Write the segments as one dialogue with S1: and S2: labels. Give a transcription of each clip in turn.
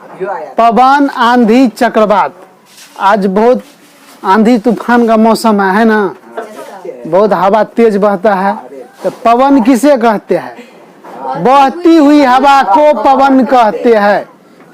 S1: पवन, आंधी, चक्रवात। आज बहुत आंधी तूफान का मौसम है ना, बहुत हवा तेज बहता है। तो पवन किसे कहते हैं? बहती हुई हवा को पवन कहते हैं।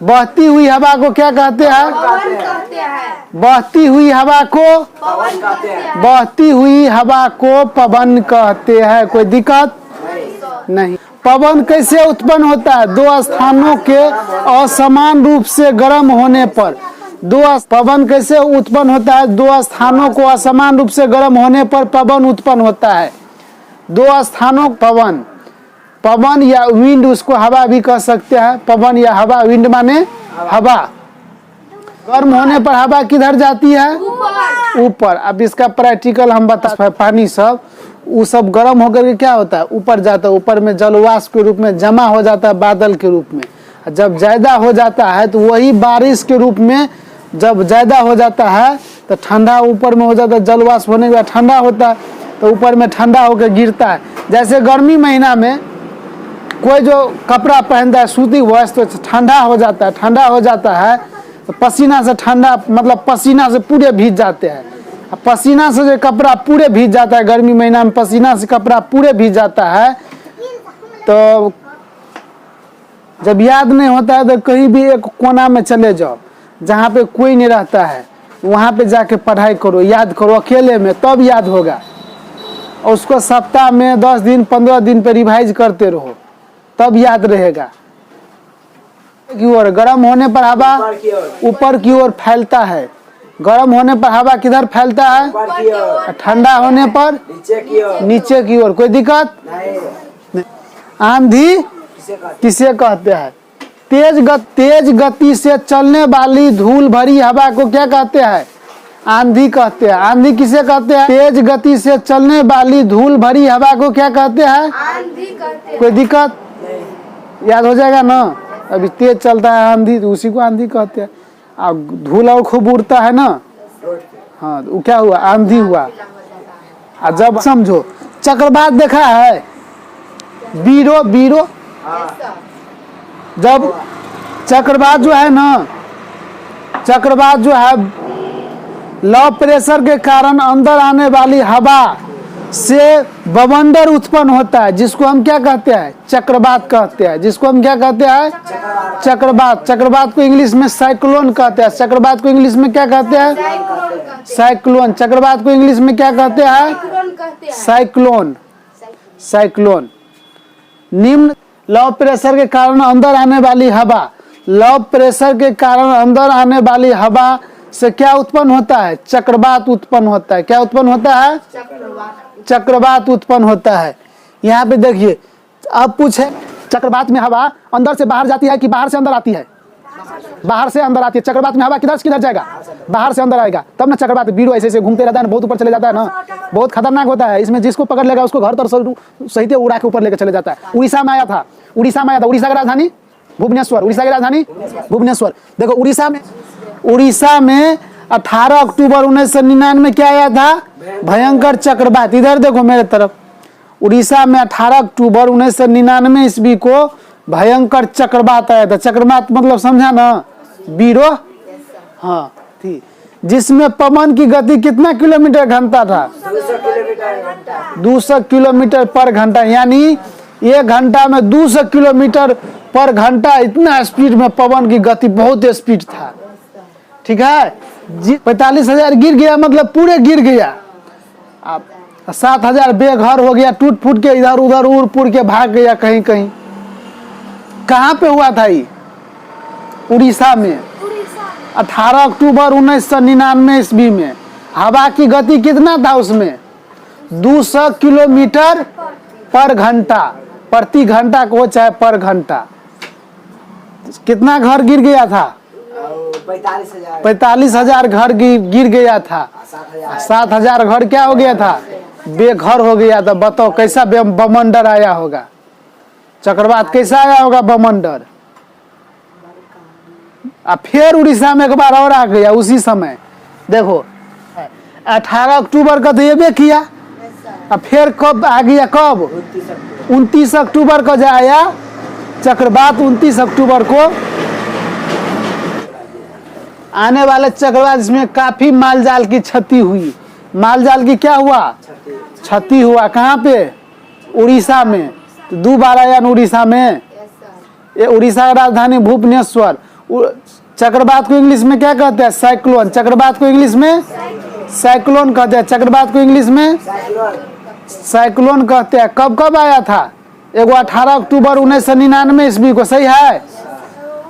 S1: बहती हुई हवा को क्या कहते हैं?
S2: पवन कहते हैं।
S1: बहती हुई हवा को
S2: पवन कहते हैं।
S1: बहती हुई हवा को पवन कहते हैं। कोई दिक्कत नहीं। पवन कैसे उत्पन्न होता है? दो स्थानों के असमान रूप से गर्म होने पर। पवन कैसे उत्पन्न होता है? दो स्थानों को असमान रूप से गर्म होने पर पवन उत्पन्न होता है। दो स्थानों पवन, पवन या विंड, उसको हवा भी कह सकते हैं। पवन या हवा, विंड माने हवा। गर्म होने पर हवा किधर जाती है? ऊपर। अब इसका प्रैक्टिकल हम बता। पानी सब वो सब गर्म होकर के क्या होता है? ऊपर जाता है। ऊपर में जलवाष्प के रूप में जमा हो जाता है बादल के रूप में। जब ज्यादा हो जाता है तो वही बारिश के रूप में, जब ज्यादा हो जाता है तो ठंडा ऊपर में हो जाता है। जलवाष्प होने के बाद ठंडा होता है तो ऊपर में ठंडा होकर गिरता है। जैसे गर्मी महीना में कोई जो कपड़ा पहनता है सूती वस्त्र तो ठंडा हो जाता है। ठंडा हो जाता है तो पसीना से ठंडा, मतलब पसीना से पूरे भीग जाते हैं। पसीना से जो कपड़ा पूरे भीग जाता है, गर्मी महीना में पसीना से कपड़ा पूरे भीग जाता है, तो जब याद नहीं होता है तो कहीं भी एक कोना में चले जाओ जहाँ पे कोई नहीं रहता है, वहाँ पे जाके पढ़ाई करो, याद करो अकेले में, तब याद होगा। और उसको सप्ताह में 10 दिन 15 दिन पे रिवाइज करते रहो, तब याद रहेगा। की ओर गर्म होने पर हवा ऊपर की ओर फैलता है। गर्म होने पर हवा किधर फैलता है? ठंडा होने पर नीचे की ओर। कोई दिक्कत नहीं। आंधी किसे कहते हैं? तेज गति से चलने वाली धूल भरी हवा को क्या कहते हैं? आंधी कहते हैं। आंधी किसे कहते हैं? तेज गति से चलने वाली धूल भरी हवा को क्या कहते हैं?
S2: आंधी कहते हैं।
S1: कोई दिक्कत? याद हो जाएगा ना। अभी तेज चलता है आंधी, तो उसी को आंधी कहते हैं। अब धूल और खूब उड़ता है ना, हाँ, वो क्या हुआ? आंधी हुआ। और जब समझो चक्रवात देखा है, बीरो बीरो, जब चक्रवात जो है ना, चक्रवात जो है लो प्रेशर के कारण अंदर आने वाली हवा से बवंडर उत्पन्न होता है, जिसको हम क्या कहते हैं? चक्रवात कहते हैं। जिसको हम क्या कहते हैं? चक्रवात। चक्रवात को इंग्लिश में साइक्लोन कहते हैं। चक्रवात को इंग्लिश में क्या कहते हैं? साइक्लोन। चक्रवात को इंग्लिश में क्या कहते हैं? साइक्लोन। साइक्लोन। निम्न लो प्रेशर के कारण अंदर आने वाली हवा, लो प्रेशर के कारण अंदर आने वाली हवा से क्या उत्पन्न होता है? चक्रवात उत्पन्न होता है। क्या उत्पन्न होता है? चक्रवात उत्पन्न होता है। यहाँ पे देखिए, अब पूछे चक्रवात में हवा अंदर से बाहर जाती है कि बाहर से अंदर आती है? बाहर से अंदर आती है। चक्रवात में हवा किधर से किधर जाएगा? बाहर से अंदर आएगा, तब ना चक्रवात बीड़ो ऐसे ऐसे घूमते रहता है, बहुत ऊपर चले जाता है ना, बहुत खतरनाक होता है। इसमें जिसको पकड़ लेगा उसको घर तर सहित उड़ा के ऊपर लेकर चले जाता है। उड़ीसा में आया था। उड़ीसा की राजधानी भुवनेश्वर। उड़ीसा की राजधानी भुवनेश्वर। देखो उड़ीसा में 18 अक्टूबर 1999 में क्या आया था? भयंकर चक्रवात। इधर देखो मेरे तरफ। उड़ीसा में 18 अक्टूबर 1999 ईस्वी को भयंकर चक्रवात आया था। चक्रवात मतलब समझा ना? बीरो। हाँ, ठीक। जिसमें पवन की गति कितना किलोमीटर घंटा था? 200 किलोमीटर पर घंटा। यानी 1 घंटा में 200 किलोमीटर पर घंटा, इतना स्पीड में पवन की गति, बहुत स्पीड था। ठीक है। 45,000 गिर गया, मतलब पूरे गिर गया। अब 7,000 बेघर हो गया, टूट फूट के इधर उधर उड़ पुड़ के भाग गया कहीं कहीं। कहाँ पे हुआ था ये? उड़ीसा में। 18 अक्टूबर 1999 ईस्वी में। हवा की गति कितना था उसमें? 200 किलोमीटर पर घंटा। प्रति घंटा को चाहे पर घंटा। कितना घर गिर गया था? 45,000 घर गिर गया था। 7,000 घर क्या हो गया था? बेघर हो गया था। बताओ कैसा बमंडर आया होगा? चक्रवात कैसा आया होगा? बमंडर। अब फिर उड़ीसा में एक बार और आ गया उसी समय। देखो 18 अक्टूबर का तो ये भी किया। अब फिर कब आ गया? कब? 29 अक्टूबर को जो आया चक्रवात। 29 अक्टूबर को आने वाले चक्रवात इसमें काफी मालजाल की क्षति हुई। मालजाल की क्या हुआ? क्षति हुआ। कहाँ पे? उड़ीसा में। तो 2 बारायान उड़ीसा में, ये उड़ीसा की राजधानी भुवनेश्वर। चक्रवात को इंग्लिश में क्या कहते हैं? साइक्लोन। चक्रवात को इंग्लिश में साइक्लोन कहते हैं। चक्रवात को इंग्लिश में साइक्लोन कहते हैं। कब कब आया था? एगो 18 अक्टूबर 1999 ईस्वी को, सही है?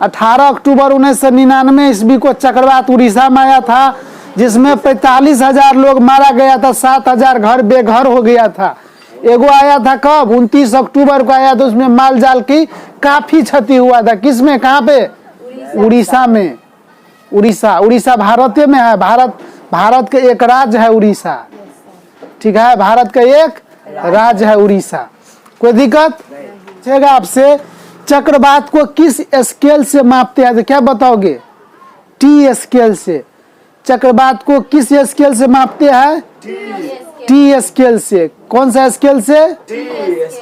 S1: 18 अक्टूबर 1999 ईस्वी को चक्रवात उड़ीसा में आया था, जिसमें 45,000 लोग मारा गया था, 7,000 घर बेघर हो गया था। एगो आया था कब? 29 अक्टूबर को आया था, उसमें माल जाल की काफी क्षति हुआ था। किसमें? कहाँ पे? उड़ीसा में। उड़ीसा, उड़ीसा भारत में है। भारत के एक राज्य है उड़ीसा, ठीक है? भारत का एक राज्य है उड़ीसा। कोई दिक्कत पूछेगा आपसे, चक्रवात को किस स्केल से मापते हैं? तो क्या बताओगे? टी स्केल से। चक्रवात को किस स्केल से मापते हैं? टी स्केल से। कौन सा स्केल से?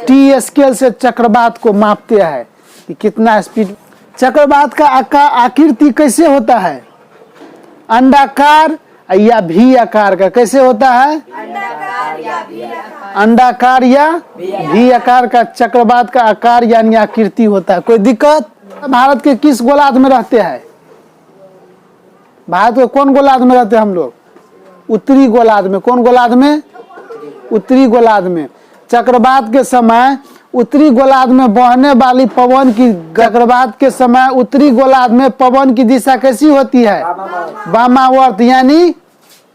S1: टी स्केल से चक्रवात को मापते हैं कि कितना स्पीड। चक्रवात का आकृति कैसे होता है? अंडाकार या भी आकार का। कैसे होता है? अंडाकार या भी आकार का चक्रवात का आकार यानी आकृति होता है। कोई दिक्कत? भारत के किस गोलार्ध में रहते हैं? भारत के कौन गोलार्ध में रहते हैं हम लोग? उत्तरी गोलार्ध में। कौन गोलार्ध में? उत्तरी गोलार्ध में। चक्रवात के समय उत्तरी गोलार्ध में बहने वाली पवन की, चक्रवात के समय उत्तरी गोलार्ध में पवन की दिशा कैसी होती है? वामावर्त, यानी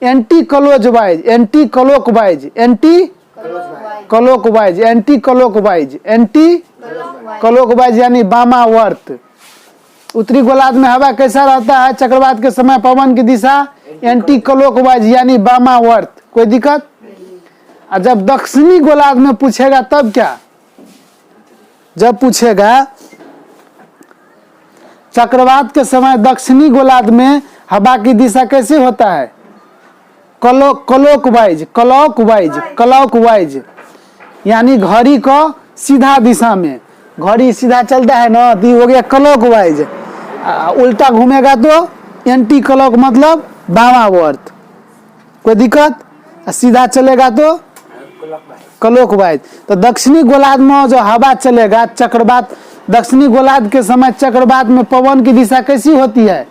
S1: anti clockwise. Anti clockwise, anti clockwise, anti clockwise, anti clockwise यानी वामावर्त। उत्तरी गोलार्ध में हवा कैसा रहता है? चक्रवात के समय पवन की दिशा एंटी क्लॉकवाइज यानी वामावर्त। कोई दिक्कत? और जब दक्षिणी गोलार्ध में पूछेगा तब क्या? जब पूछेगा चक्रवात के समय दक्षिणी गोलार्ध में हवा की दिशा कैसे होता है? क्लॉकवाइज, क्लॉकवाइज, क्लॉकवाइज यानी घड़ी को सीधा दिशा में। घड़ी सीधा चलता है ना, तो हो गया क्लॉकवाइज। उल्टा घूमेगा तो एंटी क्लॉक मतलब वामावर्त। कोई दिक्कत? सीधा चलेगा तो क्लॉकवाइज। तो दक्षिणी गोलार्ध में जो हवा चलेगा, चक्रवात, दक्षिणी गोलार्ध के समय चक्रवात में पवन की दिशा कैसी होती है?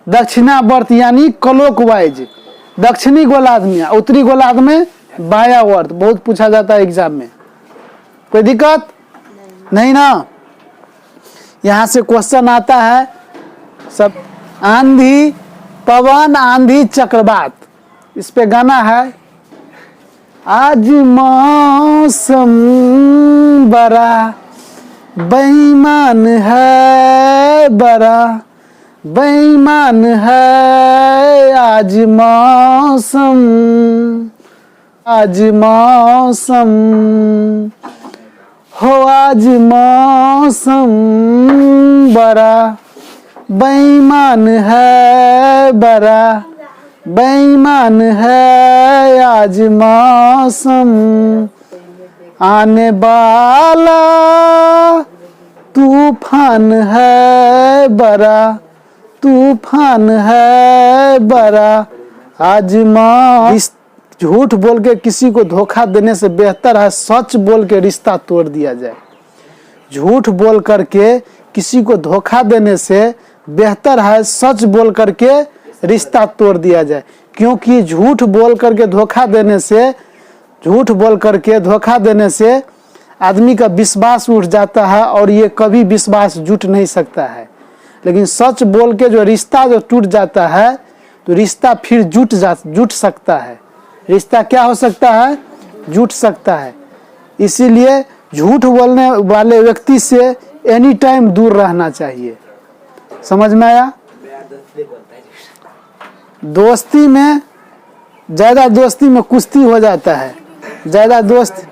S1: दक्षिणावर्त यानी क्लॉकवाइज दक्षिणी गोलार्ध में। उत्तरी गोलार्ध में वामावर्त। बहुत पूछा जाता है एग्जाम में। कोई दिक्कत नहीं ना? यहां से क्वेश्चन आता है सब। आंधी, पवन, आंधी, चक्रवात, इस पे गाना है। आज मौसम बड़ा बेईमान है, बड़ा बेईमान है आज मौसम, आज मौसम हो, आज मौसम बड़ा बेईमान है, बड़ा बेईमान है आज मौसम। आने वाला तूफान है बड़ा, तूफान है बड़ा आज झूठ बोल के किसी को धोखा देने से बेहतर है सच बोल के रिश्ता तोड़ दिया जाए। झूठ बोल करके किसी को धोखा देने से बेहतर है सच बोल करके रिश्ता तोड़ दिया जाए। क्योंकि झूठ बोल करके धोखा देने से, झूठ बोल करके धोखा देने से आदमी का विश्वास उठ जाता है और ये कभी विश्वास जुट नहीं सकता है। लेकिन सच बोल के जो रिश्ता जो टूट जाता है तो रिश्ता फिर जुट सकता है। रिश्ता क्या हो सकता है? जुट सकता है। इसीलिए झूठ बोलने वाले व्यक्ति से एनी टाइम दूर रहना चाहिए। समझ में आया? दोस्ती में, ज्यादा दोस्ती में कुश्ती हो जाता है। ज्यादा दोस्त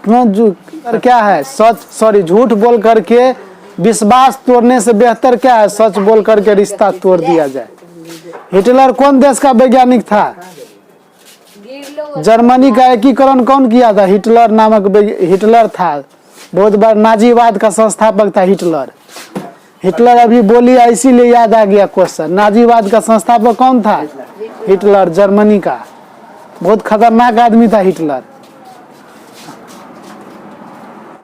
S1: क्यों क्या है? सच झूठ बोल करके विश्वास तोड़ने से बेहतर क्या है? सच बोल करके रिश्ता तोड़ दिया जाए। हिटलर कौन देश का वैज्ञानिक था? जर्मनी का एकीकरण कौन किया था? हिटलर नामक हिटलर था। बहुत बार नाजीवाद का संस्थापक था हिटलर। हिटलर अभी बोलिए इसीलिए याद आ गया क्वेश्चन। नाजीवाद का संस्थापक कौन था? हिटलर, जर्मनी का। बहुत खतरनाक आदमी था हिटलर।